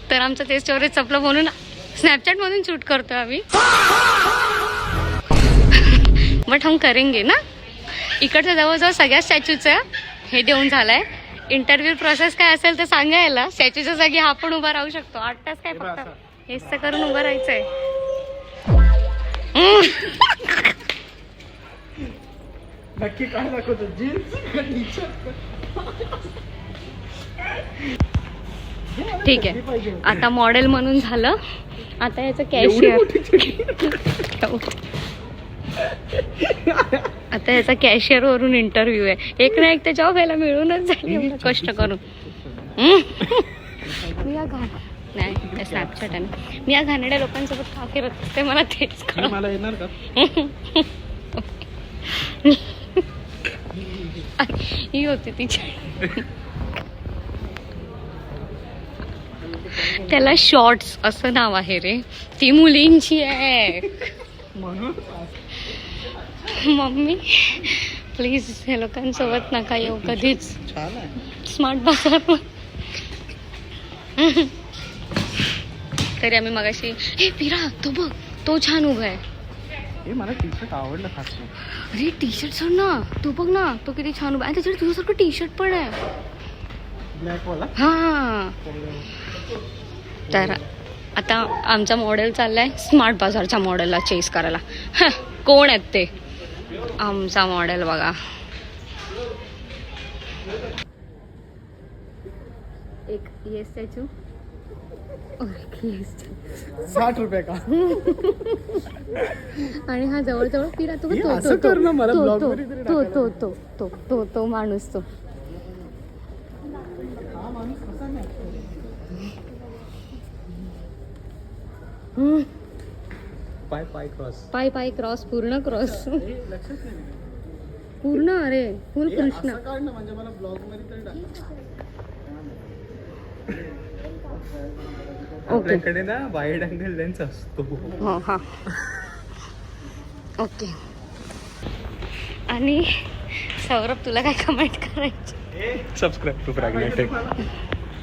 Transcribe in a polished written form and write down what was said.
तर आमचं ते स्टोरेज संपलं म्हणून स्नॅपचॅट मधून शूट करतो आम्ही. बट हम करेंगे ना. इकडच्या जवळजवळ सगळ्या स्टॅच्यूचं हे देऊन झालंय. इंटरव्ह्यू प्रोसेस काय असेल तर सांगायला. स्टॅच्यूच्या जागी हा पण उभा राहू शकतो. 8 तास काय फक्त हेच तर करून उभं राहायचंय. नक्की काय दाखवतो? जीन्स का टी-शर्ट? ठीक आहे, आता मॉडेल म्हणून झालं. आता याचं कॅशियर, आता याचा कॅशियर वरून इंटरव्ह्यू आहे. एक ना एक तर जॉब यायला मिळूनच जाईल एवढं कष्ट करून. मी या नाही स्नॅपचॅट आहे ना. मी या घाणेड्या लोकांसोबत का फिरत असते मला तेच कळलं. मला येणार का? ही होती तिची. त्याला शॉर्ट्स असं नाव आहे रे. ती मुलींची आहे. मम्मी प्लीज हे लोकांसोबत नका येऊ कधीच. स्मार्ट बाजार. तरी आम्ही मगाशी हे पिरा तो बघ तो छान उभा आहे. मला टी शर्ट आवडलं खास. अरे टी शर्ट सर ना तो बघ ना तो किती छान उभा आहे. त्याच्यावर तुझ्यासारखं टी शर्ट पण आहे ब्लॅक वाला. हा. तर आता आमचा मॉडेल चाललाय स्मार्ट बाजारच्या मॉडेलला चेस करायला. कोण आहेत ते? आमचा मॉडेल बघा. एक ये स्टॅच्यू 60 रुपये का? आणि हा जवळ फिरा तो तो माणूस तो. पाय क्रॉस पूर्ण क्रॉस पूर्ण. अरे फुल कृष्ण. आपल्याकडे ना वाईड अँगल लेन्स असतो. हो हा ओके. आणि सौरभ तुला काय कमेंट करायची? Subscribe to fragmented.